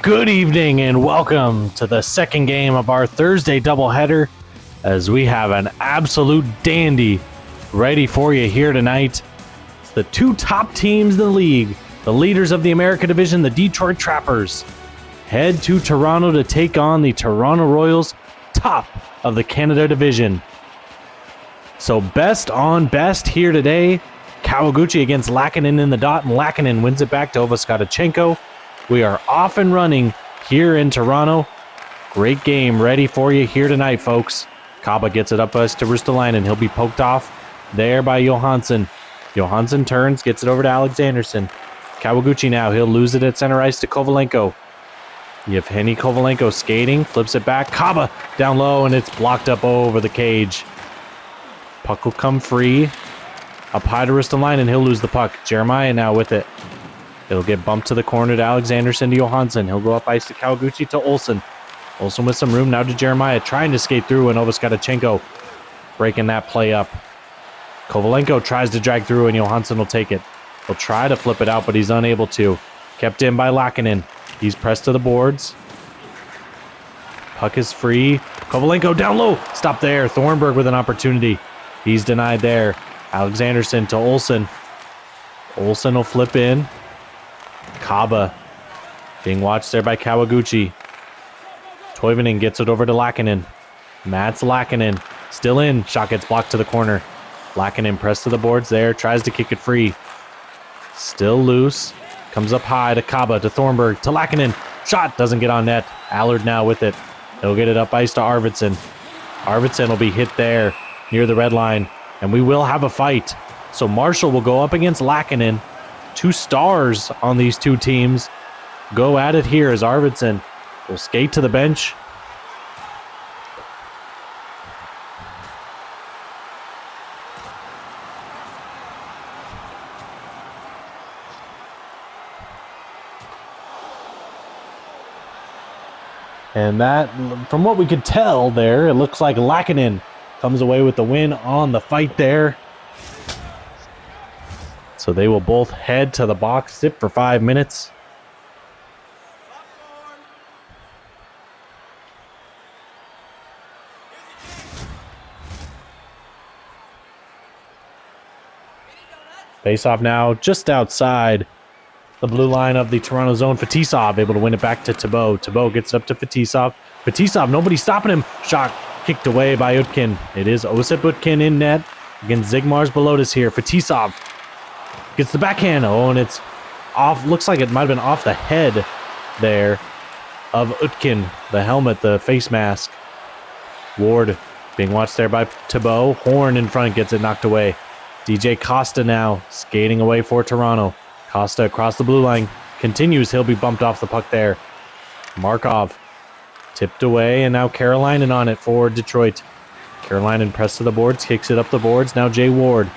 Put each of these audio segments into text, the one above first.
Good evening and welcome to the second game of our Thursday doubleheader as we have an absolute dandy ready for you here tonight. It's the two top teams in the league, the leaders of the America Division, the Detroit Trappers, head to Toronto to take on the Toronto Royals, top of the Canada Division. So best on best here today. Kawaguchi against Lackinen in the dot, and Lackinen wins it back to Ovaskadachenko. We are off and running here in Toronto. Great game ready for you here tonight, folks. Kaba gets it up us to Ristolainen. He'll be poked off there by Johansson. Johansson turns, gets it over to Alexanderson. Kawaguchi now. He'll lose it at center ice to Kovalenko. Yevgeny Kovalenko skating, flips it back. Kaba down low, and it's blocked up over the cage. Puck will come free. Up high to Ristolainen. He'll lose the puck. Jeremiah now with it. It'll get bumped to the corner to Alexanderson to Johansson. He'll go up ice to Kawaguchi to Olsen. Olsen with some room now to Jeremiah, trying to skate through, and Ovaskadachenko breaking that play up. Kovalenko tries to drag through, and Johansson will take it. He'll try to flip it out, but he's unable to. Kept in by Lackinen. He's pressed to the boards. Puck is free. Kovalenko down low. Stop there. Thornburg with an opportunity. He's denied there. Alexanderson to Olsen. Olsen will flip in. Kaba being watched there by Kawaguchi. Toivonen gets it over to Lackinen. Mats Lackinen still in. Shot gets blocked to the corner. Lackinen pressed to the boards there. Tries to kick it free. Still loose. Comes up high to Kaba, to Thornburg, to Lackinen. Shot doesn't get on net. Allard now with it. He'll get it up ice to Arvidsson. Arvidsson will be hit there near the red line. And we will have a fight. So Marshall will go up against Lackinen. Two stars on these two teams go at it here as Arvidsson will skate to the bench. And that, from what we could tell there, it looks like Lackinen comes away with the win on the fight there. So they will both head to the box, sit for 5 minutes. Face off now just outside the blue line of the Toronto zone. Fetisov able to win it back to Thibault. Thibault gets it up to Fetisov. Fetisov, nobody stopping him. Shot kicked away by Utkin. It is Osip Utkin in net against Zigmar's Belotis here. Fetisov gets the backhand. Oh, and it's off. Looks like it might have been off the head there of Utkin. The helmet, the face mask. Ward being watched there by Thibault. Horn in front gets it knocked away. DJ Costa now skating away for Toronto. Costa across the blue line. Continues. He'll be bumped off the puck there. Markov tipped away, and now Carolinen on it for Detroit. Carolinen pressed to the boards. Kicks it up the boards. Now Jay Ward.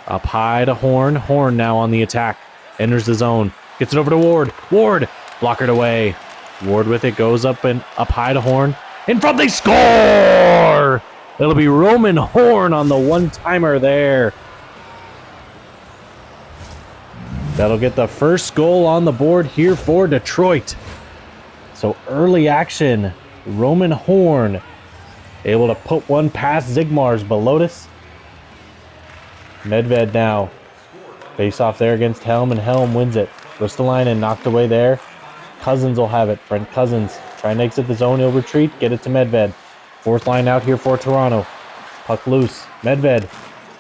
Up high to Horn. Horn now on the attack. Enters the zone. Gets it over to Ward. Ward blockered away. Ward with it. Goes up and up high to Horn. In front, they score! It'll be Roman Horn on the one-timer there. That'll get the first goal on the board here for Detroit. So early action. Roman Horn able to put one past Zigmar's Belotis. Medved now. Face off there against Helm, and Helm wins it. Ristolainen knocked away there. Cousins will have it. Brent Cousins trying to exit the zone. He'll retreat. Get it to Medved. Fourth line out here for Toronto. Puck loose. Medved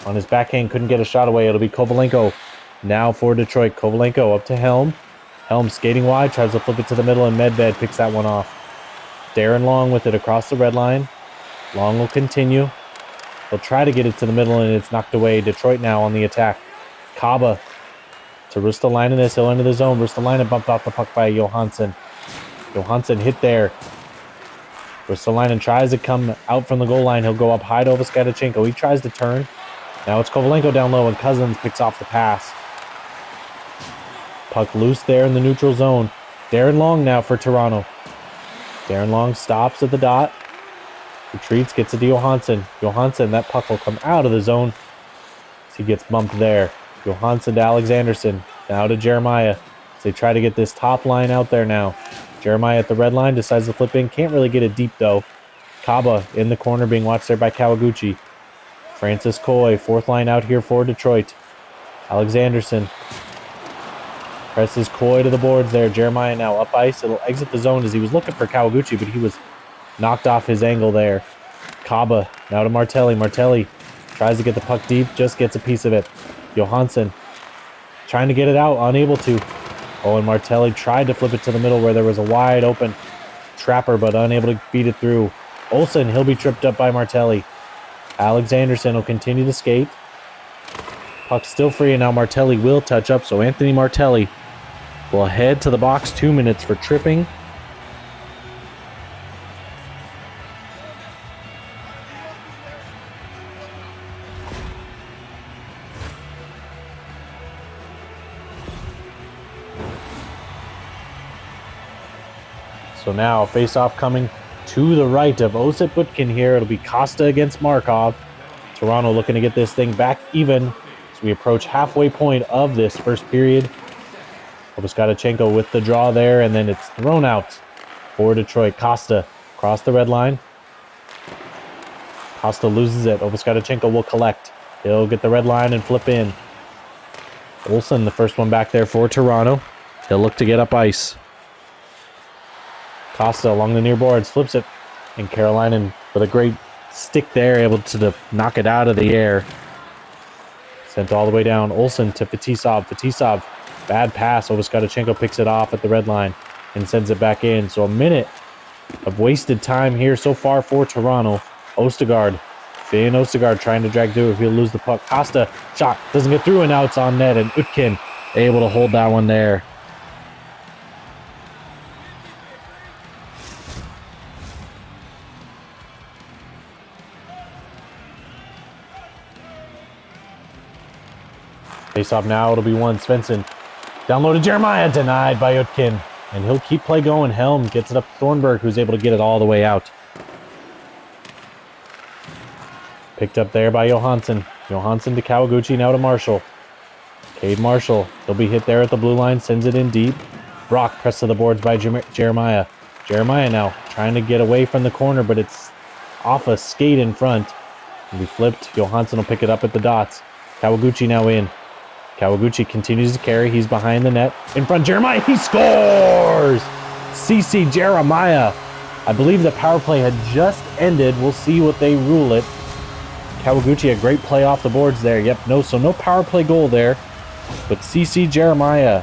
on his backhand. Couldn't get a shot away. It'll be Kovalenko now for Detroit. Kovalenko up to Helm. Helm skating wide. Tries to flip it to the middle, and Medved picks that one off. Darren Long with it across the red line. Long will continue. They'll try to get it to the middle, and it's knocked away. Detroit now on the attack. Kaba to Ristolainen as he'll enter the zone. Ristolainen bumped off the puck by Johansson. Johansson hit there. Ristolainen tries to come out from the goal line. He'll go up high to Ovaskadachenko. He tries to turn. Now it's Kovalenko down low, and Cousins picks off the pass. Puck loose there in the neutral zone. Darren Long now for Toronto. Darren Long stops at the dot. Retreats, gets it to Johansson. Johansson, that puck will come out of the zone as he gets bumped there. Johansson to Alexanderson. Now to Jeremiah. So they try to get this top line out there now. Jeremiah at the red line decides to flip in. Can't really get it deep, though. Kaba in the corner being watched there by Kawaguchi. Francis Coy, fourth line out here for Detroit. Alexanderson presses Coy to the boards there. Jeremiah now up ice. It'll exit the zone as he was looking for Kawaguchi, but he was knocked off his angle there. Kaba now to Martelli. Martelli tries to get the puck deep, just gets a piece of it. Johansson trying to get it out, unable to. Oh, and Martelli tried to flip it to the middle where there was a wide open trapper, but unable to beat it through. Olsen, he'll be tripped up by Martelli. Alexanderson will continue to skate. Puck's still free, and now Martelli will touch up, so Anthony Martelli will head to the box. 2 minutes for tripping. So now, face-off coming to the right of Osip Butkin here. It'll be Costa against Markov. Toronto looking to get this thing back even as we approach halfway point of this first period. Obuskadachenko with the draw there, and then it's thrown out for Detroit. Costa across the red line. Costa loses it. Obuskadachenko will collect. He'll get the red line and flip in. Olsen, the first one back there for Toronto. He'll look to get up ice. Costa along the near boards, flips it, and Carolina with a great stick there, able to knock it out of the air. Sent all the way down. Olsen to Fetisov. Fetisov, bad pass. Obuskadachenko picks it off at the red line and sends it back in. So a minute of wasted time here so far for Toronto. Ostergaard, Finn Ostergaard trying to drag through if he'll lose the puck. Costa, shot, doesn't get through, and now it's on net, and Utkin able to hold that one there. Face off now, it'll be one. Svensson down low to Jeremiah, denied by Utkin. And he'll keep play going. Helm gets it up to Thornburg, who's able to get it all the way out. Picked up there by Johansson. Johansson to Kawaguchi, now to Marshall. Cade Marshall, he'll be hit there at the blue line, sends it in deep. Brock pressed to the boards by Jeremiah. Jeremiah now trying to get away from the corner, but it's off a skate in front. It'll be flipped. Johansson will pick it up at the dots. Kawaguchi now in. Kawaguchi continues to carry. He's behind the net. In front, Jeremiah. He scores! CC Jeremiah. I believe the power play had just ended. We'll see what they rule it. Kawaguchi, a great play off the boards there. Yep, no power play goal there. But CC Jeremiah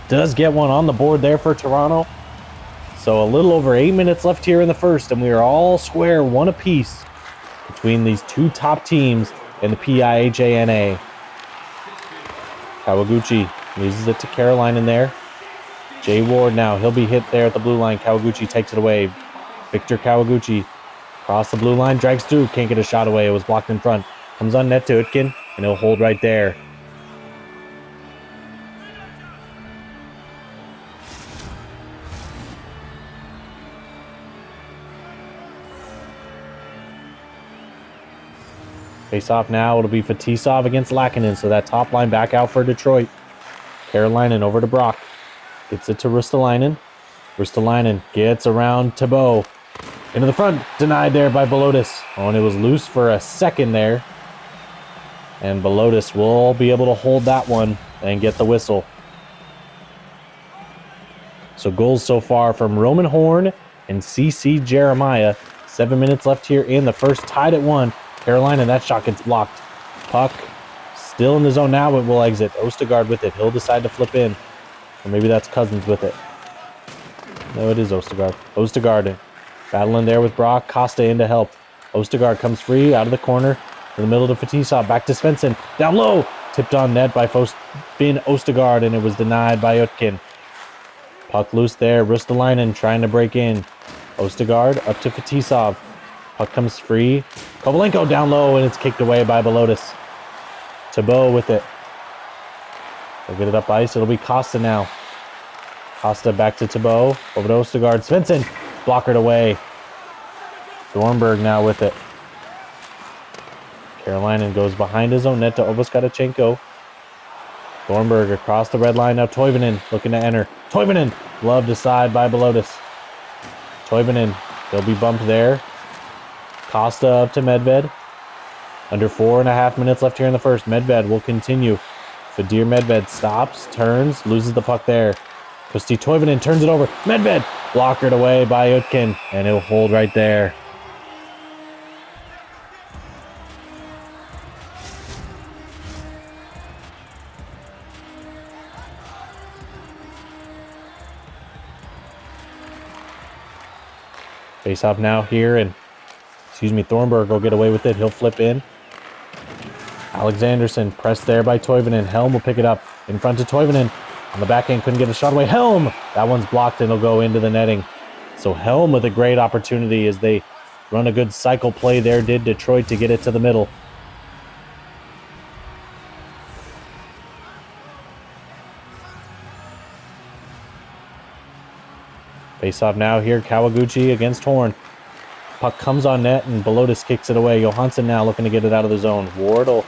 does get one on the board there for Toronto. So a little over 8 minutes left here in the first, and we are all square, one apiece between these two top teams in the PIHANA. Kawaguchi loses it to Caroline in there. Jay Ward now, he'll be hit there at the blue line. Kawaguchi takes it away. Victor Kawaguchi across the blue line, drags through, can't get a shot away. It was blocked in front. Comes on net to Utkin, and he'll hold right there. Face off now, it'll be Fetisov against Lakinen, so that top line back out for Detroit. Carolinen over to Brock. Gets it to Ristolainen. Ristolainen gets around Thibault. Into the front, denied there by Belotis. Oh, and it was loose for a second there. And Belotis will be able to hold that one and get the whistle. So goals so far from Roman Horn and CC Jeremiah. 7 minutes left here in the first, tied at 1. Carolina, that shot gets blocked. Puck still in the zone now, but will exit. Ostergaard with it. He'll decide to flip in. Or maybe that's Cousins with it. No, it is Ostergaard. Ostergaard battling there with Brock. Costa in to help. Ostergaard comes free out of the corner. In the middle to Fetisov. Back to Svensson. Down low. Tipped on net by Finn Ostergaard, and it was denied by Utkin. Puck loose there. Ristolainen trying to break in. Ostergaard up to Fetisov. Puck comes free. Kovalenko down low, and it's kicked away by Belotis. Thibault with it. They'll get it up ice. It'll be Costa now. Costa back to Thibault. Over to Ostergaard. Svensson blockered away. Thornburg now with it. Carolinen goes behind his own net to Obuskadachenko. Thornburg across the red line. Now Toivonen looking to enter. Toivonen, glove to side by Belotis. Toivonen, he'll be bumped there. Costa up to Medved. Under 4.5 minutes left here in the first. Medved will continue. Fadir Medved stops, turns, loses the puck there. Kosti Toivonen turns it over. Medved, blockered away by Utkin, and he'll hold right there. Face off now here, and Thornburg will get away with it. He'll flip in. Alexanderson pressed there by Toivonen. Helm will pick it up in front of Toivonen. On the back end, couldn't get a shot away. Helm! That one's blocked and it'll go into the netting. So Helm with a great opportunity as they run a good cycle play there, did Detroit, to get it to the middle. Face off now here, Kawaguchi against Horn. Puck comes on net and Belotis kicks it away. Johansson now looking to get it out of the zone. Ward will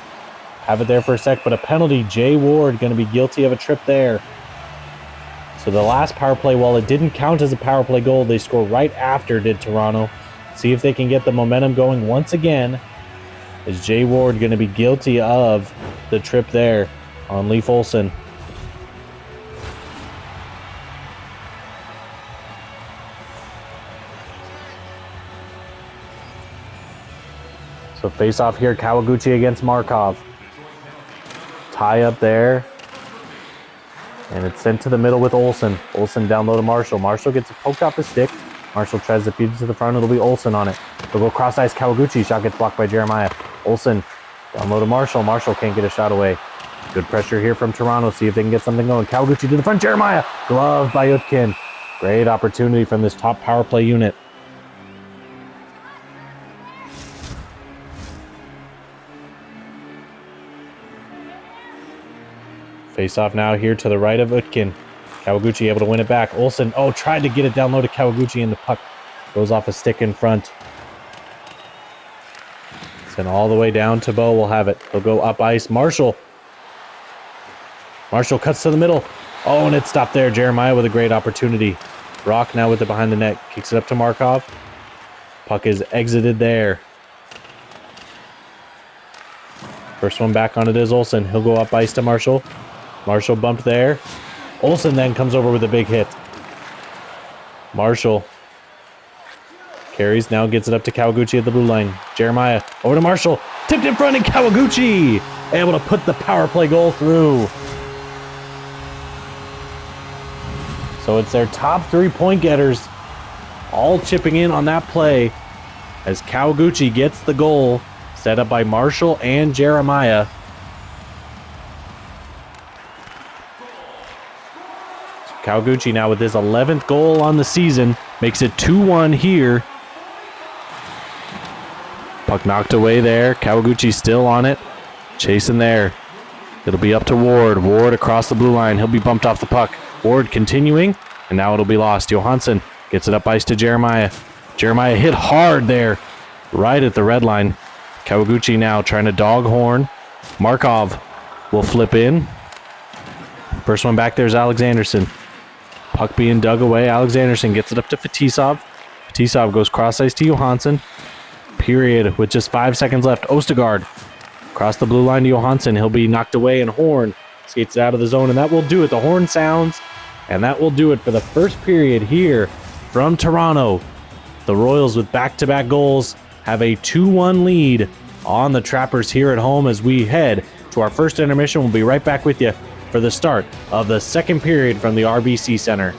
have it there for a sec, but a penalty. Jay Ward going to be guilty of a trip there. So the last power play, while it didn't count as a power play goal, they score right after did Toronto. See if they can get the momentum going once again. Is Jay Ward going to be guilty of the trip there on Leif Olsen? So face off here, Kawaguchi against Markov. Tie up there. And it's sent to the middle with Olsen. Olsen down low to Marshall. Marshall gets it poked off the stick. Marshall tries to feed it to the front. It'll be Olsen on it. They'll go cross ice. Kawaguchi. Shot gets blocked by Jeremiah. Olsen down low to Marshall. Marshall can't get a shot away. Good pressure here from Toronto. See if they can get something going. Kawaguchi to the front. Jeremiah. Glove by Utkin. Great opportunity from this top power play unit. Face off now here to the right of Utkin. Kawaguchi able to win it back. Olsen, tried to get it down low to Kawaguchi, and the puck goes off a stick in front. Sent all the way down to Bo. We'll have it. He'll go up ice. Marshall cuts to the middle. Oh, and it stopped there. Jeremiah with a great opportunity. Brock now with it behind the net. Kicks it up to Markov. Puck is exited there. First one back on it is Olsen. He'll go up ice to Marshall. Marshall bumped there. Olsen then comes over with a big hit. Marshall carries, now gets it up to Kawaguchi at the blue line. Jeremiah over to Marshall. Tipped in front, and Kawaguchi able to put the power play goal through. So it's their top 3 point getters all chipping in on that play as Kawaguchi gets the goal set up by Marshall and Jeremiah. Kawaguchi now with his 11th goal on the season. Makes it 2-1 here. Puck knocked away there. Kawaguchi still on it. Chasing there. It'll be up to Ward. Ward across the blue line. He'll be bumped off the puck. Ward continuing, and now it'll be lost. Johansson gets it up ice to Jeremiah. Jeremiah hit hard there, right at the red line. Kawaguchi now trying to dog Horn. Markov will flip in. First one back there is Alexanderson. Puck being dug away. Alexanderson gets it up to Fetisov. Fetisov goes cross ice to Johansson. Period with just 5 seconds left. Ostergaard across the blue line to Johansson. He'll be knocked away, and Horn skates out of the zone, and that will do it. The horn sounds, and that will do it for the first period here from Toronto. The Royals with back-to-back goals have a 2-1 lead on the Trappers here at home as we head to our first intermission. We'll be right back with you for the start of the second period from the RBC Center.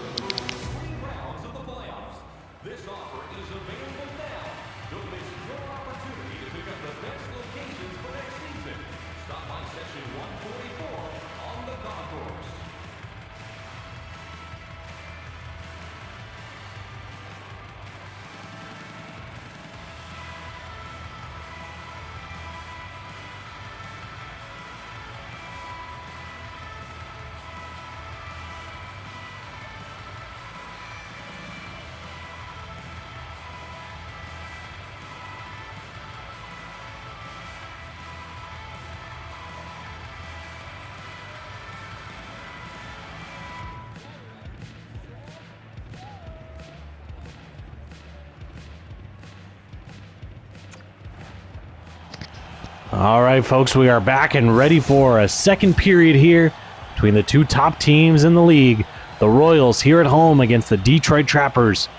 All right, folks, we are back and ready for a second period here between the two top teams in the league. The Royals here at home against the Detroit Trappers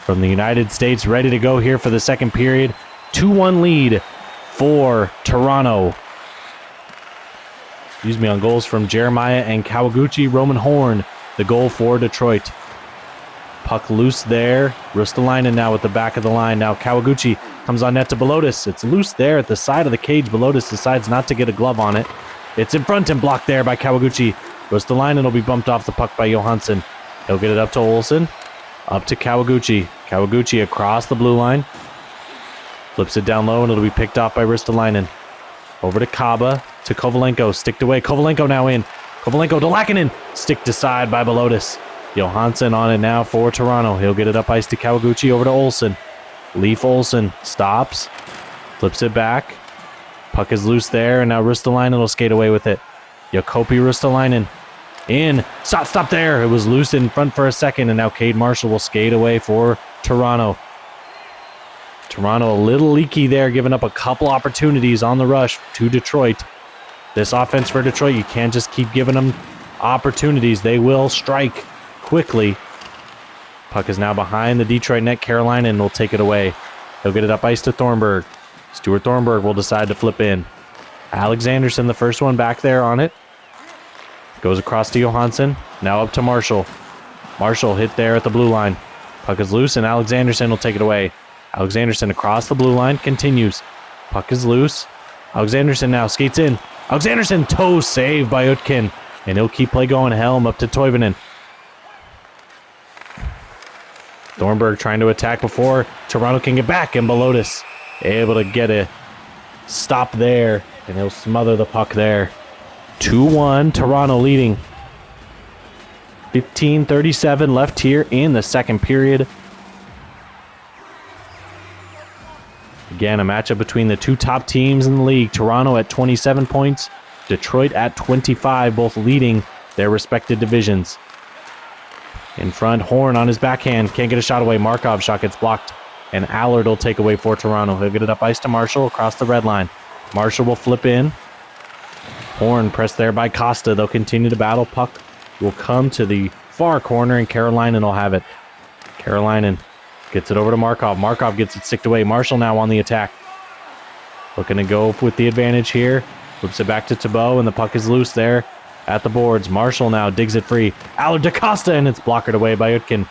from the United States, ready to go here for the second period. 2-1 lead for Toronto. Excuse me, on goals from Jeremiah and Kawaguchi. Roman Horn, the goal for Detroit. Puck loose there. Ristolainen now with the back of the line. Now Kawaguchi comes on net to Belotis. It's loose there at the side of the cage. Belotis decides not to get a glove on it. It's in front and blocked there by Kawaguchi. Ristolainen will be bumped off the puck by Johansson. He'll get it up to Olsen. Up to Kawaguchi. Kawaguchi across the blue line. Flips it down low and it'll be picked off by Ristolainen. Over to Kaba. To Kovalenko. Sticked away. Kovalenko now in. Kovalenko to Lackinen. Sticked aside by Belotis. Johansson on it now for Toronto. He'll get it up ice to Kawaguchi over to Olsen. Leaf Olsen stops. Flips it back. Puck is loose there, and now Ristolainen will skate away with it. Jakobi Ristolainen in. Stop there. It was loose in front for a second, and now Cade Marshall will skate away for Toronto. Toronto a little leaky there, giving up a couple opportunities on the rush to Detroit. This offense for Detroit, you can't just keep giving them opportunities. They will strike quickly. Puck is now behind the Detroit net. Carolina will take it away. He'll get it up ice to Thornburg. Stuart Thornburg will decide to flip in. Alexanderson, the first one back there on it. Goes across to Johansson. Now up to Marshall. Marshall hit there at the blue line. Puck is loose and Alexanderson will take it away. Alexanderson across the blue line continues. Puck is loose. Alexanderson now skates in. Alexanderson toe saved by Utkin. And he'll keep play going. Helm up to Toivonen. Thornburg trying to attack before Toronto can get back, and Belotis able to get a stop there, and he'll smother the puck there. 2-1, Toronto leading. 15:37 left here in the second period. Again, a matchup between the two top teams in the league. Toronto at 27 points, Detroit at 25, both leading their respective divisions. In front, Horn on his backhand. Can't get a shot away. Markov shot gets blocked. And Allard will take away for Toronto. He'll get it up ice to Marshall across the red line. Marshall will flip in. Horn pressed there by Costa. They'll continue to battle. Puck will come to the far corner and Carolina will have it. Carolina gets it over to Markov. Markov gets it sticked away. Marshall now on the attack. Looking to go with the advantage here. Flips it back to Thibault and the puck is loose there at the boards. Marshall now digs it free. Allard to Costa, and it's blockered away by Utkin.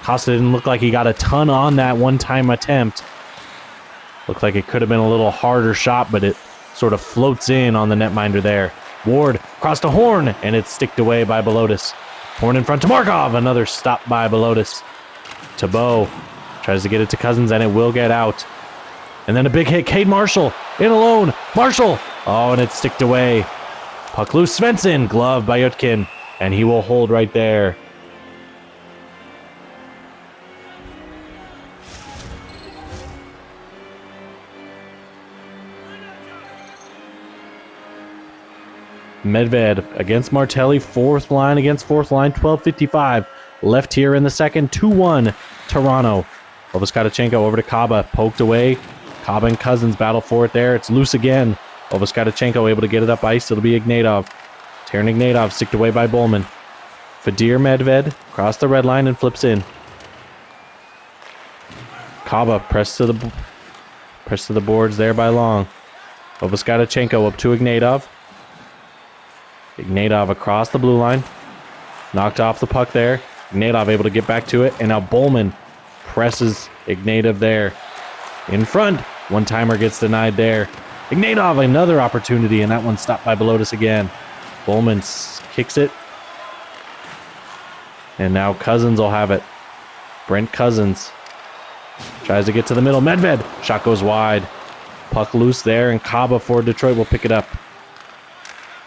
Costa didn't look like he got a ton on that one-time attempt. Looked like it could have been a little harder shot, but it sort of floats in on the netminder there. Ward across to Horn, and it's sticked away by Belotis. Horn in front to Markov. Another stop by Belotis. Thibault tries to get it to Cousins, and it will get out. And then a big hit. Cade Marshall in alone. Marshall. Oh, and it's sticked away. Puck loose. Svensson, glove by Utkin, and he will hold right there. Medved against Martelli, fourth line against fourth line, 12:55 left here in the second. 2-1 Toronto. Ovoskatchenko over to Kaba, poked away. Kaba and Cousins battle for it there. It's loose again. Ovoskatchenko able to get it up ice. It'll be Ignatov. Taran Ignatov sticked away by Bowman. Fadir Medved across the red line and flips in. Kaba pressed to the boards there by Long. Ovoskatchenko up to Ignatov. Ignatov across the blue line. Knocked off the puck there. Ignatov able to get back to it. And now Bowman presses Ignatov there. In front. One-timer gets denied there. Ignatov, another opportunity, and that one stopped by Belotis again. Bowman kicks it. And now Cousins will have it. Brent Cousins tries to get to the middle. Medved. Shot goes wide. Puck loose there, and Kaba for Detroit will pick it up.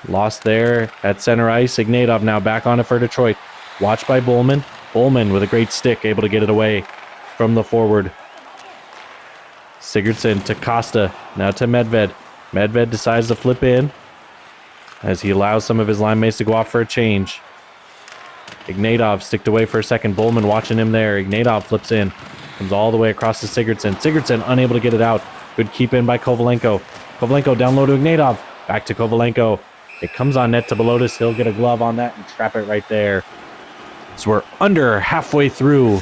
Lost there at center ice. Ignatov now back on it for Detroit. Watched by Bowman. Bowman with a great stick, able to get it away from the forward. Sigurdsson to Costa. Now to Medved. Medved decides to flip in as he allows some of his line mates to go off for a change. Ignatov sticked away for a second. Bowman watching him there. Ignatov flips in. Comes all the way across to Sigurdsson. Sigurdsson unable to get it out. Good keep in by Kovalenko. Kovalenko down low to Ignatov. Back to Kovalenko. It comes on net to Belotis. He'll get a glove on that and trap it right there. So we're over halfway through.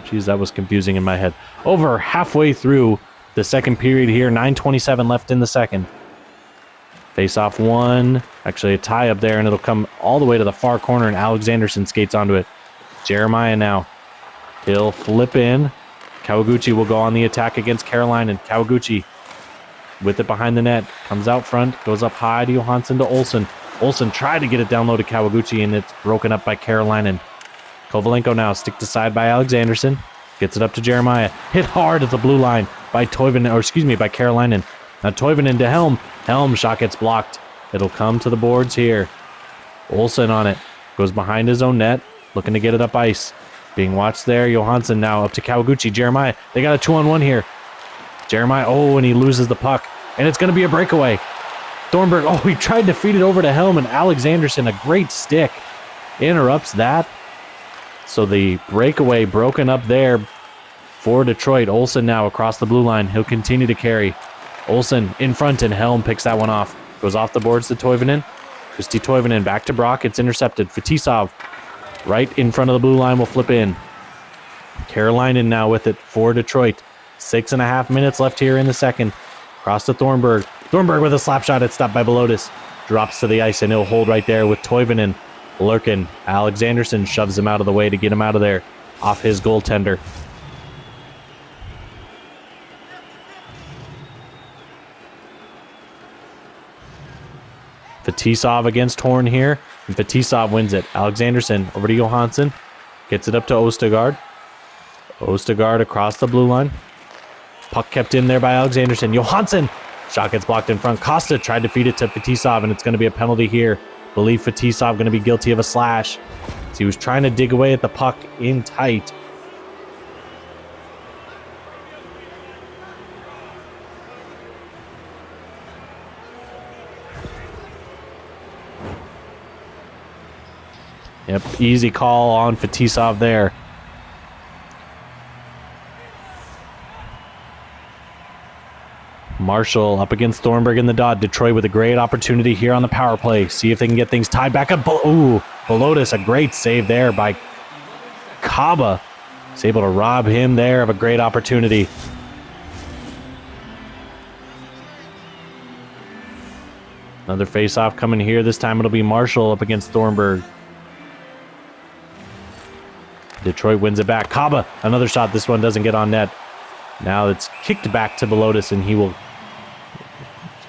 Jeez, that was confusing in my head. Over halfway through the second period here. 9:27 left in the second. Face off one. Actually, a tie up there, and it'll come all the way to the far corner, and Alexanderson skates onto it. Jeremiah now. He'll flip in. Kawaguchi will go on the attack against Caroline, and Kawaguchi with it behind the net. Comes out front, goes up high to Johansson to Olsen. Olsen tried to get it down low to Kawaguchi, and it's broken up by Caroline. And Kovalenko now sticked aside by Alexanderson. Gets it up to Jeremiah. Hit hard at the blue line by by Caroline. Now Toivonen to Helm. Helm shot gets blocked. It'll come to the boards here. Olsen on it. Goes behind his own net. Looking to get it up ice. Being watched there. Johansson now up to Kawaguchi. Jeremiah. They got a 2-on-1 here. Jeremiah. Oh, and he loses the puck. And it's going to be a breakaway. Thornburg. Oh, he tried to feed it over to Helm. And Alexanderson, a great stick, interrupts that. So the breakaway broken up there for Detroit. Olsen now across the blue line. He'll continue to carry. Olsen in front, and Helm picks that one off. Goes off the boards to Toivonen. Kristi Toivonen back to Brock. It's intercepted. Fetisov right in front of the blue line will flip in. Carolinen now with it for Detroit. 6.5 minutes left here in the second. Cross to Thornburg. Thornburg with a slap shot. It's stopped by Belotis. Drops to the ice, and he'll hold right there with Toivonen lurking. Alexanderson shoves him out of the way to get him out of there off his goaltender. Fetisov against Horn here, and Fetisov wins it. Alexanderson over to Johansson. Gets it up to Ostergaard. Ostergaard across the blue line. Puck kept in there by Alexanderson. Johansson! Shot gets blocked in front. Costa tried to feed it to Fetisov, and it's going to be a penalty here. Believe Fetisov going to be guilty of a slash. So he was trying to dig away at the puck in tight. Yep, easy call on Fetisov there. Marshall up against Thornburg in the dot. Detroit with a great opportunity here on the power play. See if they can get things tied back up. Ooh, Belotis, a great save there by Kaba. He's able to rob him there of a great opportunity. Another face-off coming here. This time it'll be Marshall up against Thornburg. Detroit wins it back. Kaba, another shot. This one doesn't get on net. Now it's kicked back to Belotis, and he will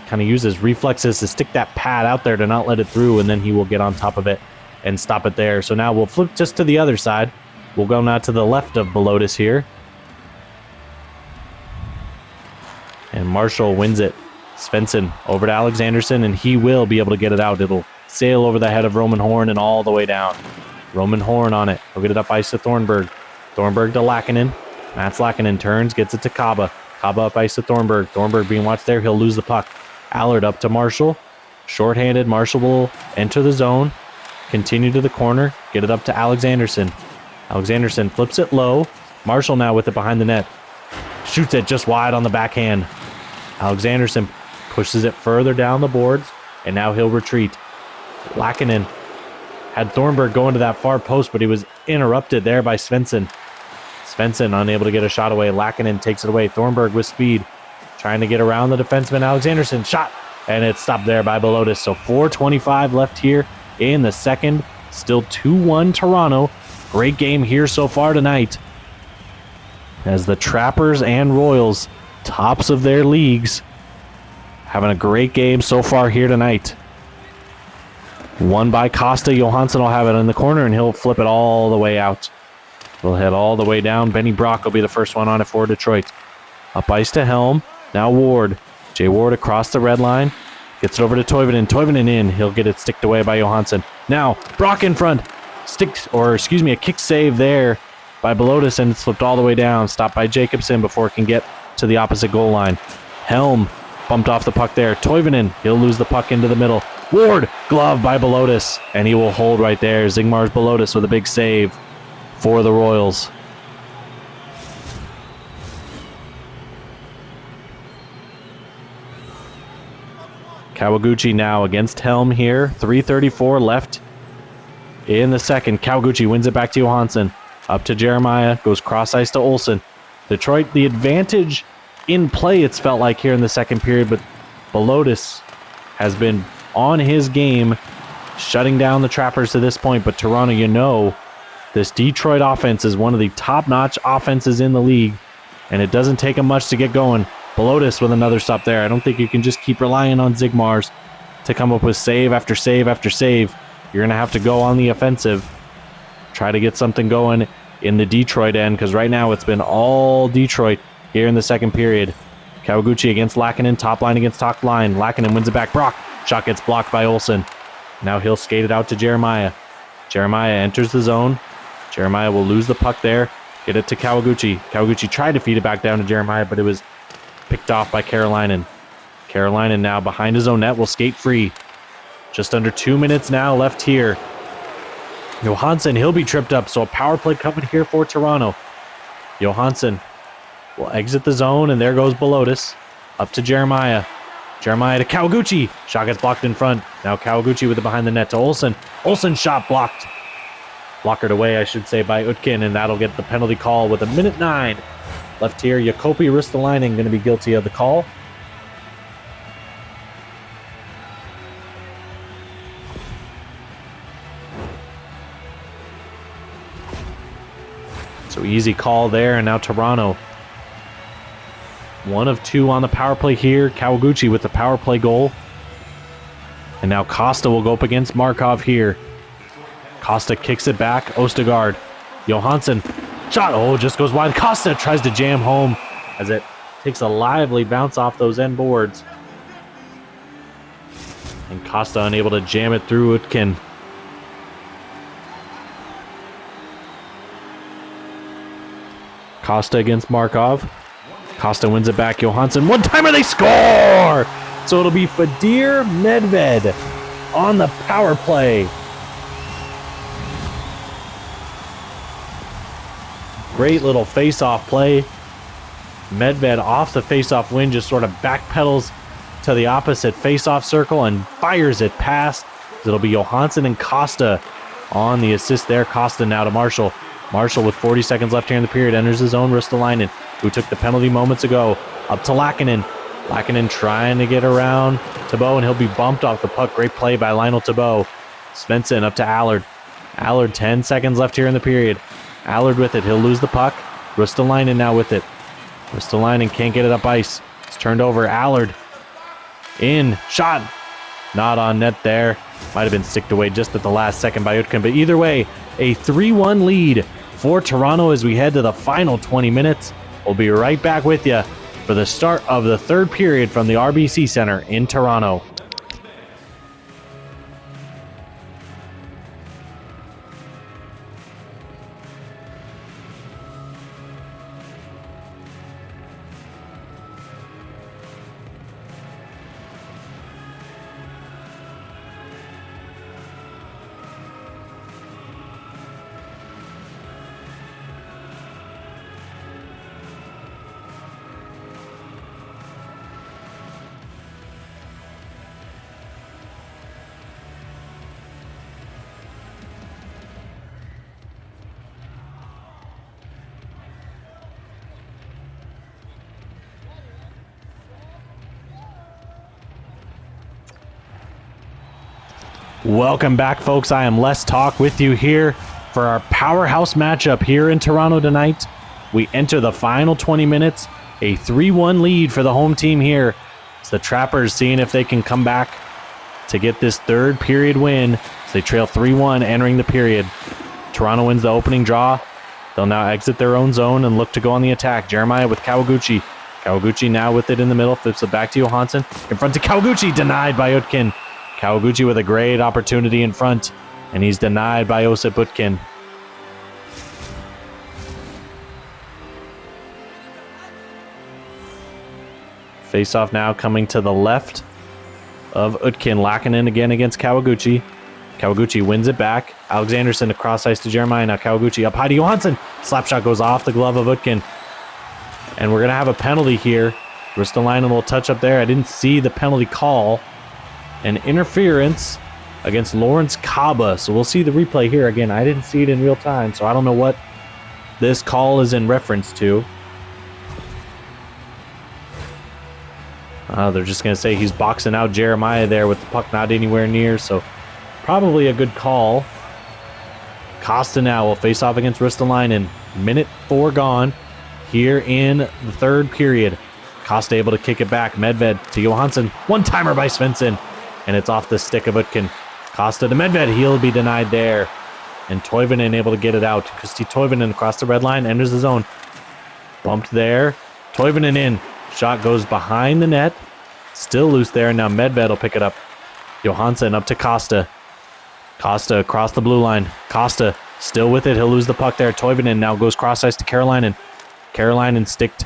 kind of use his reflexes to stick that pad out there to not let it through, and then he will get on top of it and stop it there. So now we'll flip just to the other side. We'll go now to the left of Belotis here. And Marshall wins it. Svensson over to Alexanderson, and he will be able to get it out. It'll sail over the head of Roman Horn and all the way down. Roman Horn on it. He'll get it up ice to Thornburg. Thornburg to Lackinen. Mats Lackinen turns, gets it to Kaba. Kaba up ice to Thornburg. Thornburg being watched there. He'll lose the puck. Allard up to Marshall. Shorthanded. Marshall will enter the zone. Continue to the corner. Get it up to Alexanderson. Alexanderson flips it low. Marshall now with it behind the net. Shoots it just wide on the backhand. Alexanderson pushes it further down the boards, and now he'll retreat. Lackinen had Thornburg go into that far post, but he was interrupted there by Svensson. Svensson unable to get a shot away. Lackinen takes it away. Thornburg with speed, trying to get around the defenseman. Alexanderson shot, and it's stopped there by Belotis. So 4:25 left here in the second. Still 2-1 Toronto. Great game here so far tonight, as the Trappers and Royals, tops of their leagues, having a great game so far here tonight. Won by Costa. Johansson will have it in the corner, and he'll flip it all the way out. We'll head all the way down. Benny Brock will be the first one on it for Detroit. Up ice to Helm. Now Ward. Jay Ward across the red line. Gets it over to Toivonen. Toivonen in. He'll get it sticked away by Johansson. Now Brock in front. A kick save there by Belotis, and it's flipped all the way down. Stopped by Jacobson before it can get to the opposite goal line. Helm bumped off the puck there. Toivonen, he'll lose the puck into the middle. Ward, glove by Belotis, and he will hold right there. Zigmar's Belotis with a big save for the Royals. Kawaguchi now against Helm here. 3:34 left in the second. Kawaguchi wins it back to Johansson. Up to Jeremiah. Goes cross ice to Olsen. Detroit, the advantage in play, it's felt like here in the second period, but Belotis has been on his game, shutting down the Trappers to this point. But Toronto, you know, this Detroit offense is one of the top-notch offenses in the league, and it doesn't take them much to get going. Belotis with another stop there. I don't think you can just keep relying on Zigmars to come up with save after save after save. You're going to have to go on the offensive. Try to get something going in the Detroit end, because right now it's been all Detroit here in the second period. Kawaguchi against Lackinen, top line against top line. Lackinen wins it back. Brock. Shot gets blocked by Olsen. Now he'll skate it out to Jeremiah. Jeremiah enters the zone. Jeremiah will lose the puck there. Get it to Kawaguchi. Kawaguchi tried to feed it back down to Jeremiah, but it was picked off by Carolinen. Carolinen now behind his own net will skate free. Just under 2 minutes now left here. Johansson, he'll be tripped up, so a power play coming here for Toronto. Johansson will exit the zone, and there goes Belotis. Up to Jeremiah. Jeremiah to Kawaguchi. Shot gets blocked in front. Now Kawaguchi with it behind the net to Olsen. Olsen shot blocked. Blockered away, I should say, by Utkin, and that'll get the penalty call with 1:09 left here. Jacopi Ristolainen going to be guilty of the call. So easy call there, and now Toronto. 1 of 2 on the power play here. Kawaguchi with the power play goal. And now Costa will go up against Markov here. Costa kicks it back. Ostergaard. Johansson. Shot. Oh, just goes wide. Costa tries to jam home as it takes a lively bounce off those end boards. And Costa unable to jam it through Utkin. Costa against Markov. Costa wins it back. Johansson. One-timer, they score! So it'll be Fadir Medved on the power play. Great little face-off play. Medved off the face-off win just sort of backpedals to the opposite face-off circle and fires it past. It'll be Johansson and Costa on the assist there. Costa now to Marshall. Marshall with 40 seconds left here in the period enters his own. Ristolainen, who took the penalty moments ago. Up to Lackinen. Lackinen trying to get around Thibault, and he'll be bumped off the puck. Great play by Lionel Thibault. Svensson up to Allard. Allard, 10 seconds left here in the period. Allard with it. He'll lose the puck. Ristolainen now with it. Ristolainen can't get it up ice. It's turned over. Allard in. Shot. Not on net there. Might have been sticked away just at the last second by Utkin. But either way, a 3-1 lead for Toronto as we head to the final 20 minutes. We'll be right back with you for the start of the third period from the RBC Center in Toronto. Welcome back, folks. I am Les Talk with you here for our powerhouse matchup here in Toronto tonight. We enter the final 20 minutes, a 3-1 lead for the home team here. It's the Trappers seeing if they can come back to get this third period win. So they trail 3-1 entering the period. Toronto wins the opening draw. They'll now exit their own zone and look to go on the attack. Jeremiah with Kawaguchi. Kawaguchi now with it in the middle. Flips it back to Johansson. In front to Kawaguchi. Denied by Utkin. Kawaguchi with a great opportunity in front, and he's denied by Osip Utkin. Face-off now coming to the left of Utkin. Lackinen again against Kawaguchi. Kawaguchi wins it back. Alexanderson across ice to Jeremiah. Now Kawaguchi up high to Johansson. Slap shot goes off the glove of Utkin. And we're going to have a penalty here. Ristolainen will touch up there. I didn't see the penalty call. an interference against Lawrence Kaba. So we'll see the replay here again. I didn't see it in real time, so I don't know what this call is in reference to. They're just going to say he's boxing out Jeremiah there with the puck not anywhere near, so probably a good call. Costa now will face off against Ristolainen. Minute 4 gone here in the third period. Costa able to kick it back. Medved to Johansson. One-timer by Svensson, and it's off the stick of Utkin. Costa to Medved. He'll be denied there. And Toivonen able to get it out. Kusti Toivonen across the red line, enters the zone. Bumped there. Toivonen in. Shot goes behind the net. Still loose there. Now Medved will pick it up. Johansson up to Costa. Costa across the blue line. Costa still with it. He'll lose the puck there. Toivonen now goes cross ice to Carolinen. Carolinen sticked.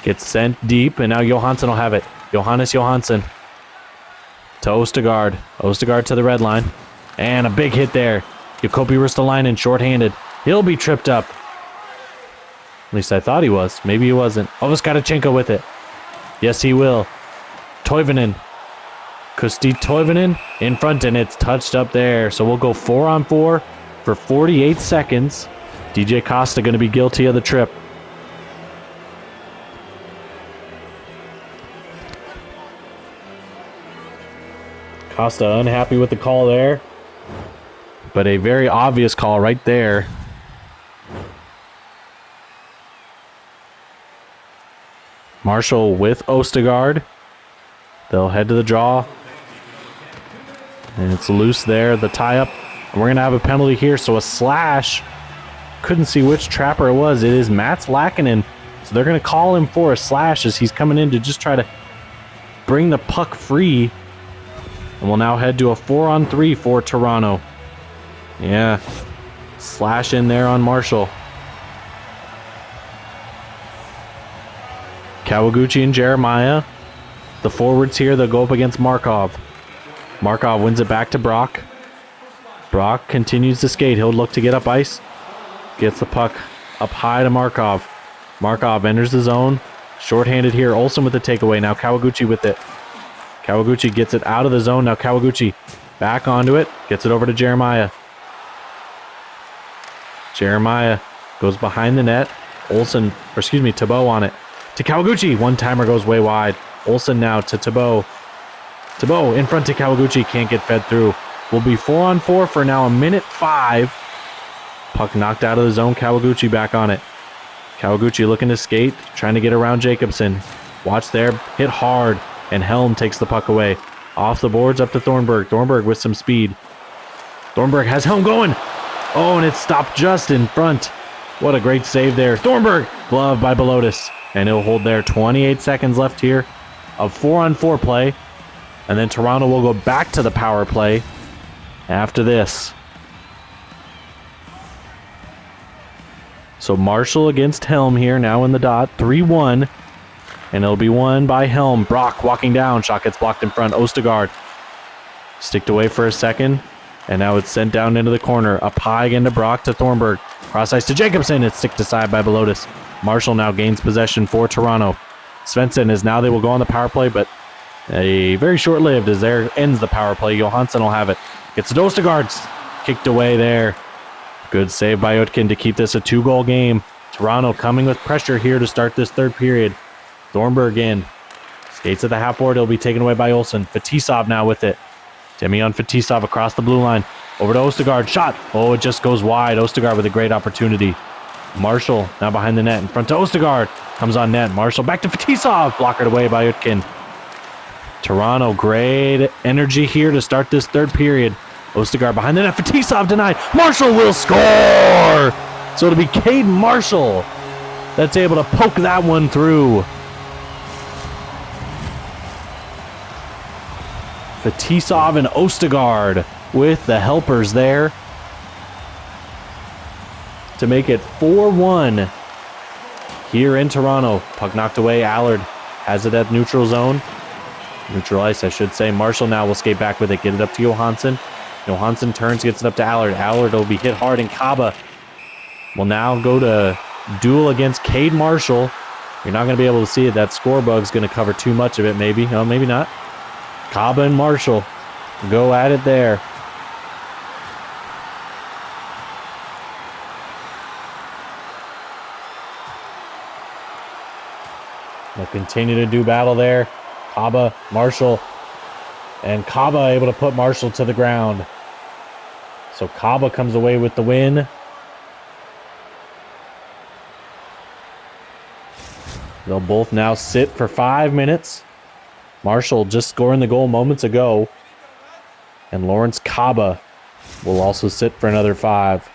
Gets sent deep, and now Johansson will have it. Johannes Johansson to Ostergaard. Ostergaard to the red line. And a big hit there. Jacobi Ristolainen shorthanded. He'll be tripped up. At least I thought he was. Maybe he wasn't. Ovaskadachenko with it. Yes, he will. Toivonen. Kusti Toivonen in front, and it's touched up there. So we'll go 4-on-4 for 48 seconds. DJ Costa going to be guilty of the trip. Costa unhappy with the call there, but a very obvious call right there. Marshall with Ostergaard. They'll head to the draw. And it's loose there, the tie-up. And we're going to have a penalty here, so a slash. Couldn't see which trapper it was. It is Mats Lackinen. So they're going to call him for a slash as he's coming in to just try to bring the puck free. And we'll now head to a 4-on-3 for Toronto. Yeah. Slash in there on Marshall. Kawaguchi and Jeremiah. The forwards here, they'll go up against Markov. Markov wins it back to Brock. Brock continues to skate. He'll look to get up ice. Gets the puck up high to Markov. Markov enters the zone. Shorthanded here. Olsen with the takeaway. Now Kawaguchi with it. Kawaguchi gets it out of the zone. Now Kawaguchi back onto it. Gets it over to Jeremiah. Jeremiah goes behind the net. Thibault on it. To Kawaguchi. One-timer goes way wide. Olsen now to Thibault. Thibault in front to Kawaguchi. Can't get fed through. We'll be 4-on-4 for now a minute 5. Puck knocked out of the zone. Kawaguchi back on it. Kawaguchi looking to skate. Trying to get around Jacobson. Watch there. Hit hard. And Helm takes the puck away. Off the boards up to Thornburg. Thornburg with some speed. Thornburg has Helm going. Oh, and it stopped just in front. What a great save there. Thornburg. Glove by Belotis. And he'll hold there. 28 seconds left here of 4-on-4 play. And then Toronto will go back to the power play after this. So Marshall against Helm here now in the dot. 3-1. And it'll be won by Helm. Brock walking down. Shot gets blocked in front. Ostergaard. Sticked away for a second. And now it's sent down into the corner. Up high again to Brock to Thornburg. Cross ice to Jacobson. It's sticked aside by Belotis. Marshall now gains possession for Toronto. Svensson is now they will go on the power play, but a very short-lived as there ends the power play. Johansson will have it. Gets it to Ostergaard. Kicked away there. Good save by Utkin to keep this a 2-goal game. Toronto coming with pressure here to start this third period. Thornburg in. Skates at the half board. It'll be taken away by Olsen. Fetisov now with it. Demian Fetisov across the blue line. Over to Ostergaard. Shot. Oh, it just goes wide. Ostergaard with a great opportunity. Marshall now behind the net. In front to Ostergaard. Comes on net. Marshall back to Fetisov. Blockered away by Utkin. Toronto, great energy here to start this third period. Ostergaard behind the net. Fetisov denied. Marshall will score! So it'll be Cade Marshall that's able to poke that one through. Fetisov and Ostergaard with the helpers there to make it 4-1 here in Toronto. Puck knocked away. Allard has it at neutral zone. Neutral ice, I should say. Marshall now will skate back with it. Get it up to Johansson. Johansson turns, gets it up to Allard. Allard will be hit hard, and Kaba will now go to duel against Cade Marshall. You're not going to be able to see it. That score bug's going to cover too much of it, maybe. No, maybe not. Kaba and Marshall go at it there. They'll continue to do battle there. Kaba, Marshall, and Kaba able to put Marshall to the ground. So Kaba comes away with the win. They'll both now sit for 5 minutes. Marshall just scoring the goal moments ago. And Lawrence Kaba will also sit for another 5.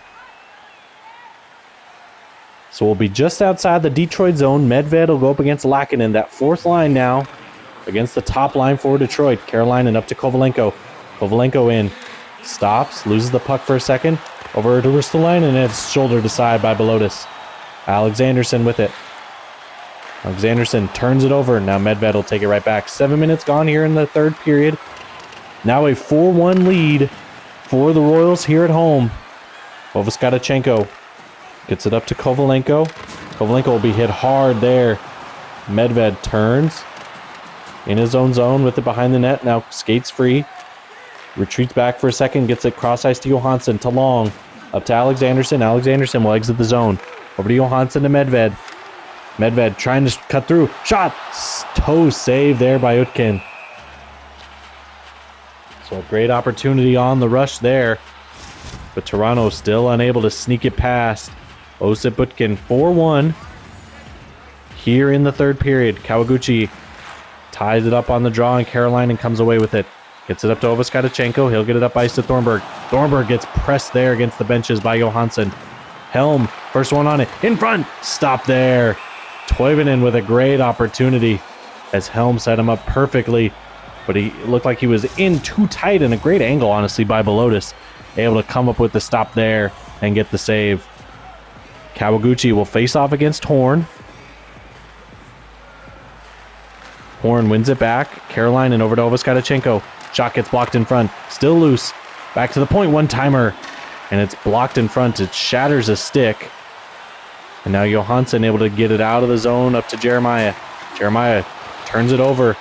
So we'll be just outside the Detroit zone. Medved will go up against Lackinen. That fourth line now against the top line for Detroit. Carolina up to Kovalenko. Kovalenko in. Stops. Loses the puck for a second. Over to Ristolainen, and it's shouldered aside by Belotis. Alexanderson with it. Alexanderson turns it over. Now Medved will take it right back. 7 minutes gone here in the third period. Now a 4-1 lead for the Royals here at home. Ovoskadachenko gets it up to Kovalenko. Kovalenko will be hit hard there. Medved turns in his own zone with it behind the net. Now skates free. Retreats back for a second. Gets it cross ice to Johansson. To Long. Up to Alexanderson. Alexanderson will exit the zone. Over to Johansson to Medved. Medved trying to cut through. Shot! Toe save there by Utkin. So a great opportunity on the rush there. But Toronto still unable to sneak it past. Osip Utkin 4-1 here in the third period. Kawaguchi ties it up on the draw, and Carolina comes away with it. Gets it up to Ovoskadachenko. He'll get it up ice to Thornburg. Thornburg gets pressed there against the benches by Johansson. Helm, first one on it. In front! Stop there. Toivonen with a great opportunity as Helm set him up perfectly. But he looked like he was in too tight, and a great angle, honestly, by Belotis. Able to come up with the stop there and get the save. Kawaguchi will face off against Horn. Horn wins it back. Carolina over to Ovoskadachenko. Shot gets blocked in front. Still loose. Back to the point. One-timer. And it's blocked in front. It shatters a stick. And now Johansson able to get it out of the zone up to Jeremiah. Jeremiah turns it over.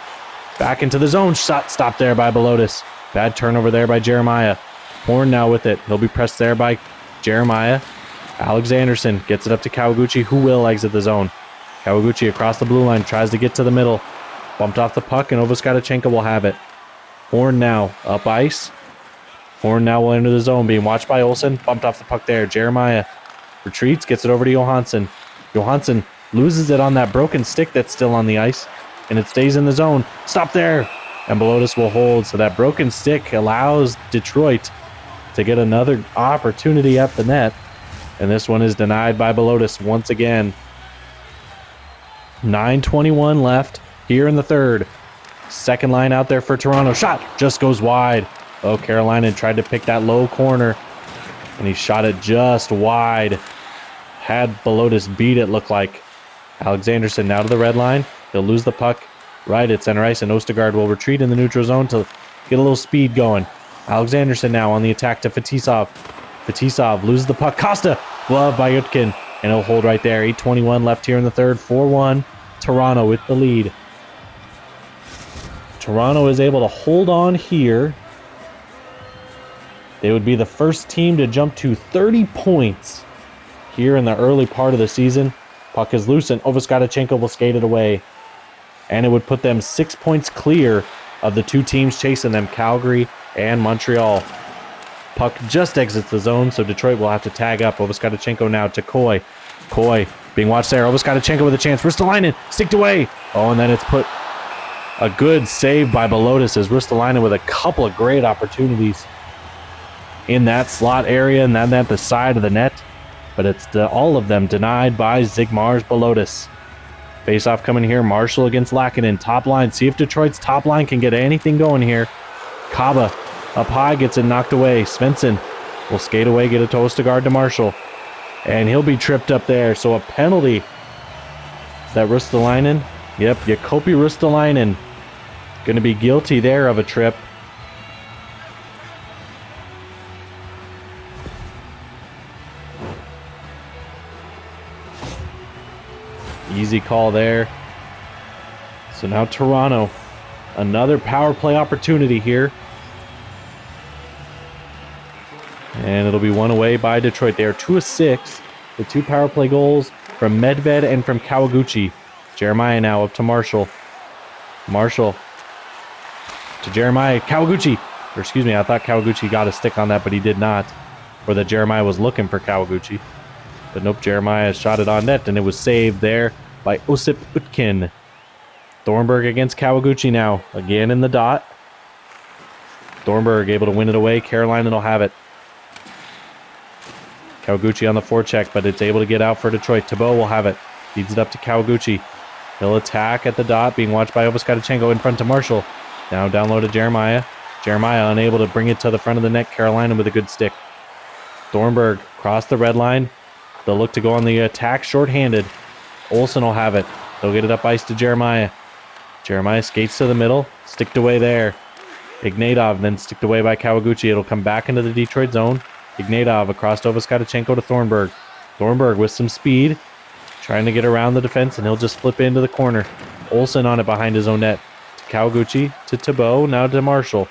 Back into the zone. Shot stopped there by Belotis. Bad turnover there by Jeremiah. Horn now with it. He'll be pressed there by Jeremiah. Alexanderson gets it up to Kawaguchi, who will exit the zone. Kawaguchi across the blue line, tries to get to the middle. Bumped off the puck, and Ovoskadachenko will have it. Horn now up ice. Horn now will enter the zone, being watched by Olsen. Bumped off the puck there. Jeremiah retreats, gets it over to Johansson. Johansson loses it on that broken stick that's still on the ice, and it stays in the zone. Stop there! And Belotis will hold, so that broken stick allows Detroit to get another opportunity at the net. And this one is denied by Belotis once again. 9:21 left here in the third. Second line out there for Toronto. Shot just goes wide. Oh, Carolina tried to pick that low corner, and he shot it just wide. Had Belotis beat it, looked like. Alexanderson now to the red line. He'll lose the puck right at center ice, and Ostergaard will retreat in the neutral zone to get a little speed going. Alexanderson now on the attack to Fetisov. Fetisov loses the puck. Costa, glove by Utkin, and he'll hold right there. 8:21 left here in the third. 4-1. Toronto with the lead. Toronto is able to hold on here. They would be the first team to jump to 30 points here in the early part of the season. Puck is loose, and Ovoskadachenko will skate it away. And it would put them 6 points clear of the two teams chasing them, Calgary and Montreal. Puck just exits the zone, so Detroit will have to tag up. Ovoskadachenko now to Coy. Coy being watched there. Ovoskadachenko with a chance. Ristolainen sticked away. Oh, and then it's put a good save by Belotis as Ristolainen with a couple of great opportunities in that slot area and then at the side of the net. But it's all of them denied by Zigmars Belotis. Face-off coming here. Marshall against Lackinen. Top line. See if Detroit's top line can get anything going here. Kaba up high, gets it knocked away. Svensson will skate away, get it to Ostergaard to Marshall. And he'll be tripped up there. So a penalty. Is that Ristolainen? Yep, Jakobi Ristolainen. Going to be guilty there of a trip. Easy call there. So now Toronto. Another power play opportunity here. And it'll be one away by Detroit. They are 2 of 6 with 2 power play goals from Medved and from Kawaguchi. Jeremiah now up to Marshall. Marshall to Jeremiah. Kawaguchi. Or excuse me, I thought Kawaguchi got a stick on that, but he did not. Or that Jeremiah was looking for Kawaguchi. But nope, Jeremiah shot it on net, and it was saved there by Osip Utkin. Thornburg against Kawaguchi now. Again in the dot. Thornburg able to win it away. Carolina will have it. Kawaguchi on the forecheck, but it's able to get out for Detroit. Thibault will have it. Feeds it up to Kawaguchi. He'll attack at the dot, being watched by Obuskadichenko in front to Marshall. Now down low to Jeremiah. Jeremiah unable to bring it to the front of the net. Carolina with a good stick. Thornburg cross the red line. They'll look to go on the attack shorthanded. Olsen will have it. They'll get it up ice to Jeremiah. Jeremiah skates to the middle. Sticked away there. Ignatov then sticked away by Kawaguchi. It'll come back into the Detroit zone. Ignatov across to Obuskadichenko to Thornburg. Thornburg with some speed. Trying to get around the defense, and he'll just flip into the corner. Olsen on it behind his own net. To Kawaguchi, to Thibault, now to Marshall.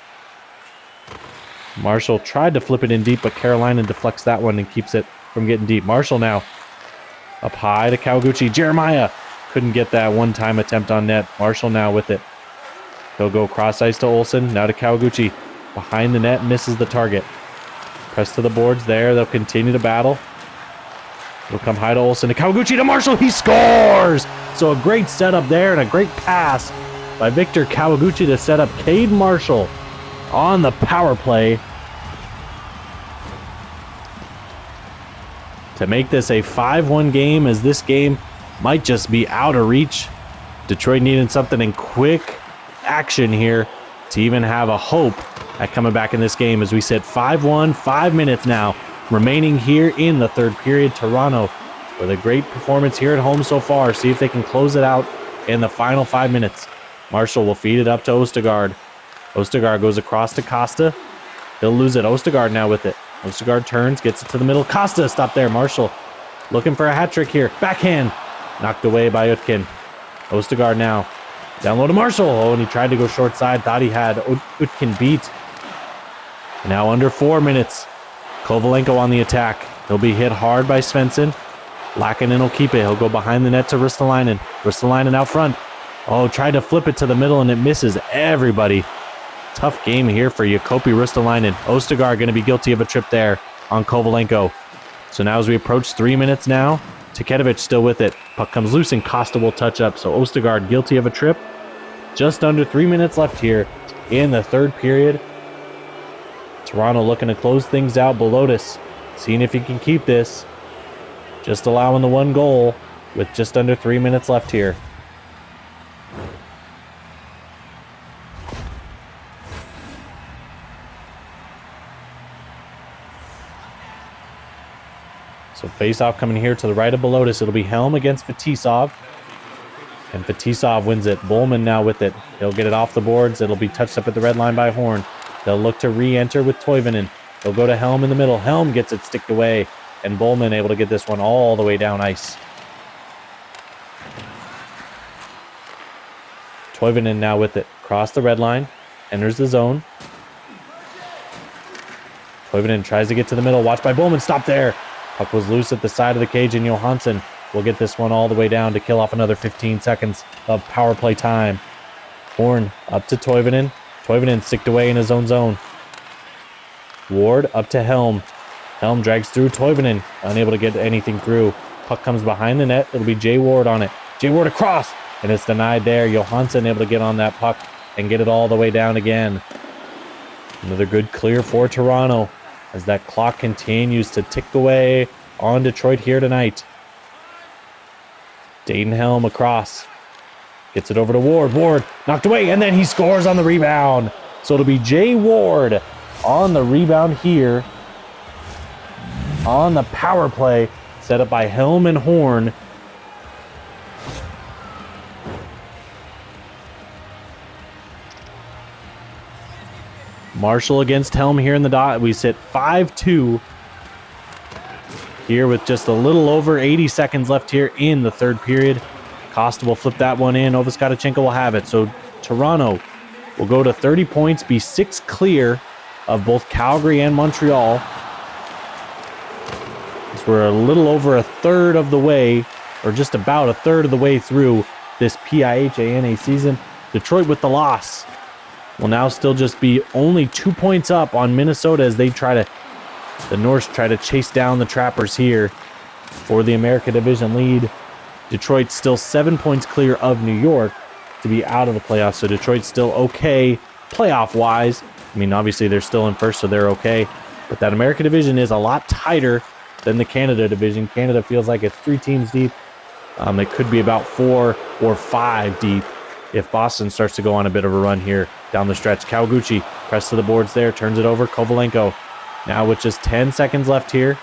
Marshall tried to flip it in deep, but Carolina deflects that one and keeps it from getting deep. Marshall now up high to Kawaguchi. Jeremiah couldn't get that one-time attempt on net. Marshall now with it. He'll go cross ice to Olsen, now to Kawaguchi. Behind the net, misses the target. Press to the boards there. They'll continue to battle. It'll come high to Olsen, to Kawaguchi, to Marshall. He scores! So a great setup there and a great pass by Victor Kawaguchi to set up Cade Marshall on the power play to make this a 5-1 game, as this game might just be out of reach. Detroit needing something in quick action here to even have a hope at coming back in this game. As we said, 5-1, 5 minutes now remaining here in the third period. Toronto with a great performance here at home so far. See if they can close it out in the final 5 minutes. Marshall will feed it up to Ostergaard. Ostergaard goes across to Costa. He'll lose it. Ostergaard now with it. Ostergaard turns, gets it to the middle. Costa, stop there. Marshall looking for a hat trick here. Backhand. Knocked away by Utkin. Ostergaard now. Down low to Marshall. Oh, and he tried to go short side. Thought he had Utkin beat. Now under 4 minutes. Kovalenko on the attack. He'll be hit hard by Svensson. Lackinen will keep it. He'll go behind the net to Ristolainen. Ristolainen out front. Oh, tried to flip it to the middle, and it misses everybody. Tough game here for Jakobi Ristolainen. Ostergaard going to be guilty of a trip there on Kovalenko. So now as we approach 3 minutes now, Tiketovic still with it. Puck comes loose and Costa will touch up. So Ostergaard guilty of a trip. Just under 3 minutes left here in the third period. Toronto looking to close things out. Belotis seeing if he can keep this. Just allowing the one goal with just under 3 minutes left here. So face-off coming here to the right of Belotis. It'll be Helm against Fetisov. And Fetisov wins it. Bowman now with it. He'll get it off the boards. It'll be touched up at the red line by Horn. They'll look to re-enter with Toivonen. They'll go to Helm in the middle. Helm gets it sticked away. And Bowman able to get this one all the way down ice. Toivonen now with it. Cross the red line. Enters the zone. Toivonen tries to get to the middle. Watched by Bowman. Stop there. Puck was loose at the side of the cage, and Johansson will get this one all the way down to kill off another 15 seconds of power play time. Horn up to Toivonen. Toivonen sticked away in his own zone. Ward up to Helm. Helm drags through Toivonen, unable to get anything through. Puck comes behind the net. It'll be Jay Ward on it. Jay Ward across, and it's denied there. Johansson able to get on that puck and get it all the way down again. Another good clear for Toronto as that clock continues to tick away on Detroit here tonight. Dayton Helm across. Gets it over to Ward. Ward knocked away, and then he scores on the rebound. So it'll be Jay Ward on the rebound here on the power play set up by Helm and Horn. Marshall against Helm here in the dot. We sit 5-2 here with just a little over 80 seconds left here in the third period. Costa will flip that one in. Obuskadichenko will have it. So Toronto will go to 30 points, be 6 clear of both Calgary and Montreal. As we're a little over a third of the way, or just about a third of the way through this PIHANA season. Detroit with the loss will now still just be only 2 points up on Minnesota as they the Norse try to chase down the Trappers here for the America Division lead. Detroit still 7 points clear of New York to be out of the playoffs, so Detroit's still okay playoff-wise. I mean, obviously they're still in first, so they're okay. But that America Division is a lot tighter than the Canada Division. Canada feels like it's 3 teams deep. It could be about 4 or 5 deep if Boston starts to go on a bit of a run here down the stretch. Kawaguchi press to the boards there, turns it over. Kovalenko now with just 10 seconds left here.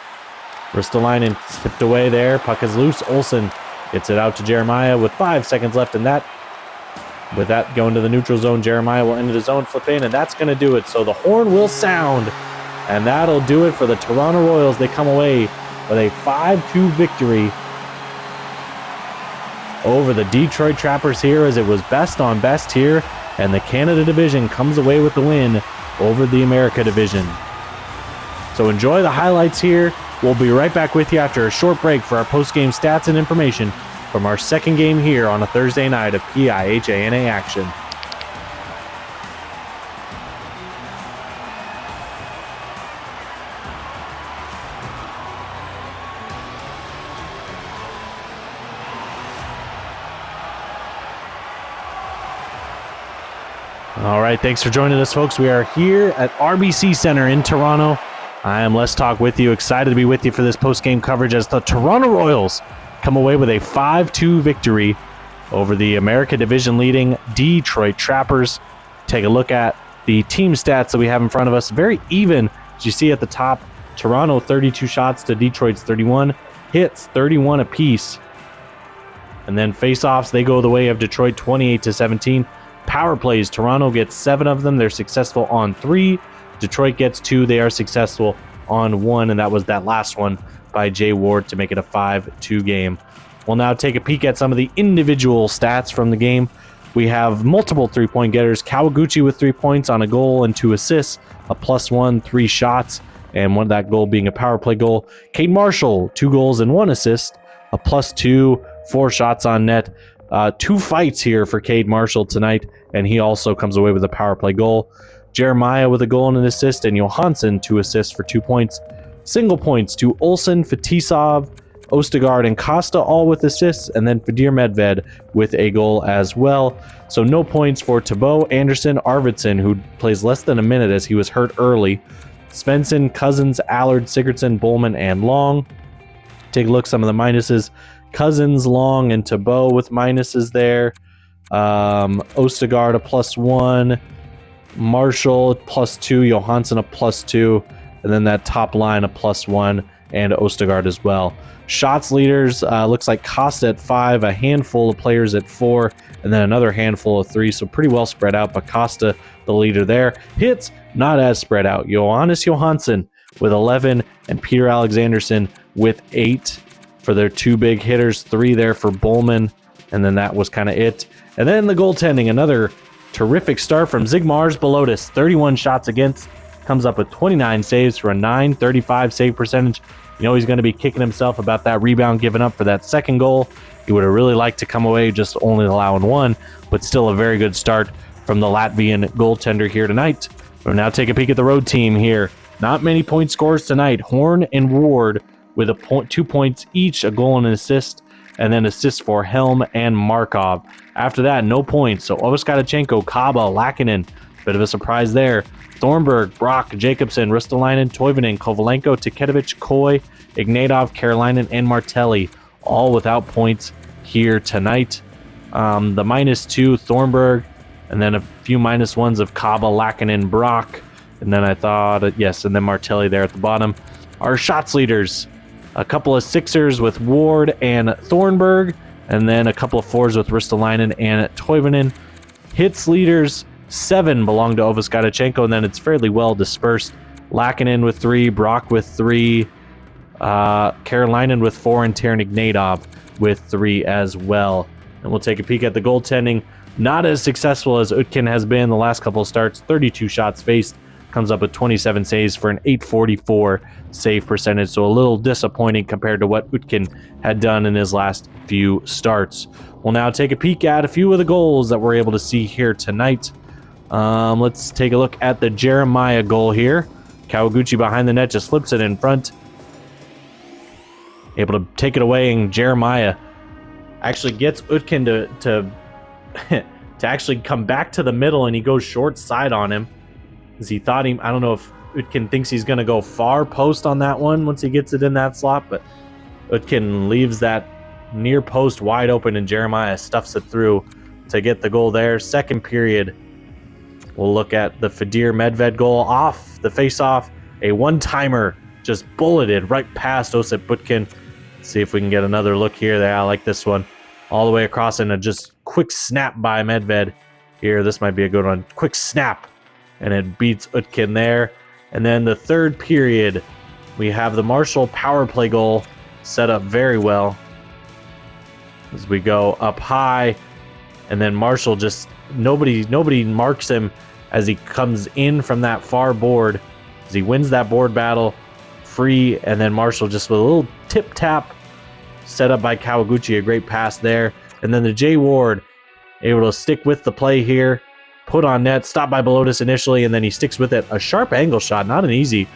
Ristolainen tipped away there. Puck is loose. Olsen gets it out to Jeremiah with 5 seconds left in that. With that going to the neutral zone, Jeremiah will enter the zone, flip in, and that's going to do it. So the horn will sound, and that'll do it for the Toronto Royals. They come away with a 5-2 victory over the Detroit Trappers here, as it was best on best here, and the Canada Division comes away with the win over the America Division. So enjoy the highlights here. We'll be right back with you after a short break for our post-game stats and information from our second game here on a Thursday night of PIHANA action. All right, thanks for joining us, folks. We are here at RBC Center in Toronto. I am Les Talk with you, excited to be with you for this post-game coverage as the Toronto Royals come away with a 5-2 victory over the America Division leading Detroit Trappers. Take a look at the team stats that we have in front of us. Very even, as you see at the top. Toronto 32 shots to Detroit's 31. Hits 31 apiece. And then face-offs, they go the way of Detroit 28-17. Power plays, Toronto gets 7 of them. They're successful on 3. Detroit gets 2. They are successful on 1, and that was that last one by Jay Ward to make it a 5-2 game. We'll now take a peek at some of the individual stats from the game. We have multiple three-point getters. Kawaguchi with 3 points on a goal and 2 assists, a +1, 3 shots, and one of that goal being a power play goal. Cade Marshall, 2 goals and 1 assist, a +2, 4 shots on net. 2 fights here for Cade Marshall tonight, and he also comes away with a power play goal. Jeremiah with a goal and an assist, and Johansson 2 assists for 2 points. Single points to Olsen, Fetisov, Ostegard, and Costa, all with assists, and then Fadir Medved with a goal as well. So no points for Thibault, Anderson, Arvidsson, who plays less than a minute as he was hurt early. Svensson, Cousins, Allard, Sigurdsson, Bowman, and Long. Take a look at some of the minuses. Cousins, Long, and Thibault with minuses there. Ostegard a +1. Marshall +2. Johansson a +2. And then that top line a +1. And Ostegard as well. Shots leaders, looks like Costa at 5. A handful of players at 4. And then another handful of 3. So pretty well spread out. But Costa, the leader there. Hits, not as spread out. Johannes Johansson with 11. And Peter Alexanderson with 8. For their 2 big hitters, 3 there for Bowman, and then that was kind of it. And then the goaltending, another terrific start from Zigmars Belotis, 31 shots against, comes up with 29 saves for a .935 save percentage. You know he's going to be kicking himself about that rebound given up for that second goal. He would have really liked to come away just only allowing 1, but still a very good start from the Latvian goaltender here tonight. We'll now take a peek at the road team here. Not many point scores tonight. Horn and Ward with 2 points each, a goal and an assist, and then assists for Helm and Markov. After that, no points. So Ovaskadachenko, Kaba, Lakinen, bit of a surprise there. Thornburg, Brock, Jacobson, Ristolainen, Toivonen, Kovalenko, Tiketovic, Koi, Ignatov, Karolainen, and Martelli, all without points here tonight. The -2, Thornburg, and then a few -1s of Kaba, Lakinen, Brock, and then I thought, yes, and then Martelli there at the bottom. Our shots leaders, a couple of 6ers with Ward and Thornburg, and then a couple of 4s with Ristolainen and Toivonen. Hits leaders, 7 belong to Ovaskadachenko, and then it's fairly well dispersed. Lakinen with 3, Brock with 3, Karolainen with 4, and Taran Ignatov with 3 as well. And we'll take a peek at the goaltending. Not as successful as Utkin has been the last couple of starts. 32 shots faced, comes up with 27 saves for an 844 save percentage, so a little disappointing compared to what Utkin had done in his last few starts. We'll now take a peek at a few of the goals that we're able to see here tonight. Let's take a look at the Jeremiah goal here. Kawaguchi behind the net just flips it in front. Able to take it away, and Jeremiah actually gets Utkin to to actually come back to the middle, and he goes short side on him. Because he thought I don't know if Utkin thinks he's going to go far post on that one once he gets it in that slot, but Utkin leaves that near post wide open, and Jeremiah stuffs it through to get the goal there. Second period, we'll look at the Fadir Medved goal off the face-off. A one-timer just bulleted right past Osip Butkin. Let's see if we can get another look here. I like this one. All the way across, and a just quick snap by Medved here. This might be a good one. Quick snap, and it beats Utkin there. And then the third period, we have the Marshall power play goal set up very well as we go up high, and then Marshall just nobody marks him as he comes in from that far board, as he wins that board battle free, and then Marshall just with a little tip tap set up by Kawaguchi, a great pass there. And then the J Ward able to stick with the play here, put on net, stopped by Belotis initially, and then he sticks with it. A sharp angle shot, not an easy.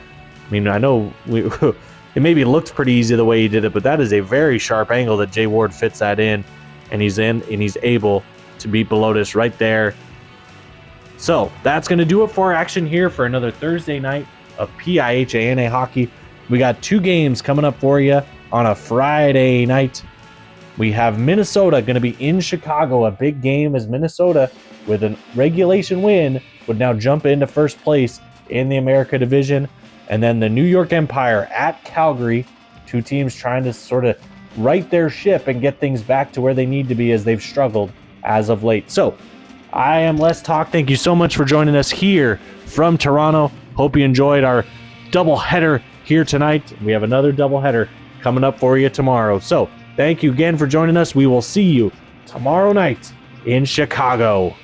I mean, I know it maybe looked pretty easy the way he did it, but that is a very sharp angle that J Ward fits that in, and he's able to beat Belotis right there. So that's going to do it for our action here for another Thursday night of PIHANA hockey. We got 2 games coming up for you on a Friday night. We have Minnesota going to be in Chicago, a big game as Minnesota, with a regulation win, would now jump into first place in the America Division. And then the New York Empire at Calgary, 2 teams trying to sort of right their ship and get things back to where they need to be as they've struggled as of late. So I am Les Talk. Thank you so much for joining us here from Toronto. Hope you enjoyed our doubleheader here tonight. We have another doubleheader coming up for you tomorrow. So thank you again for joining us. We will see you tomorrow night in Chicago.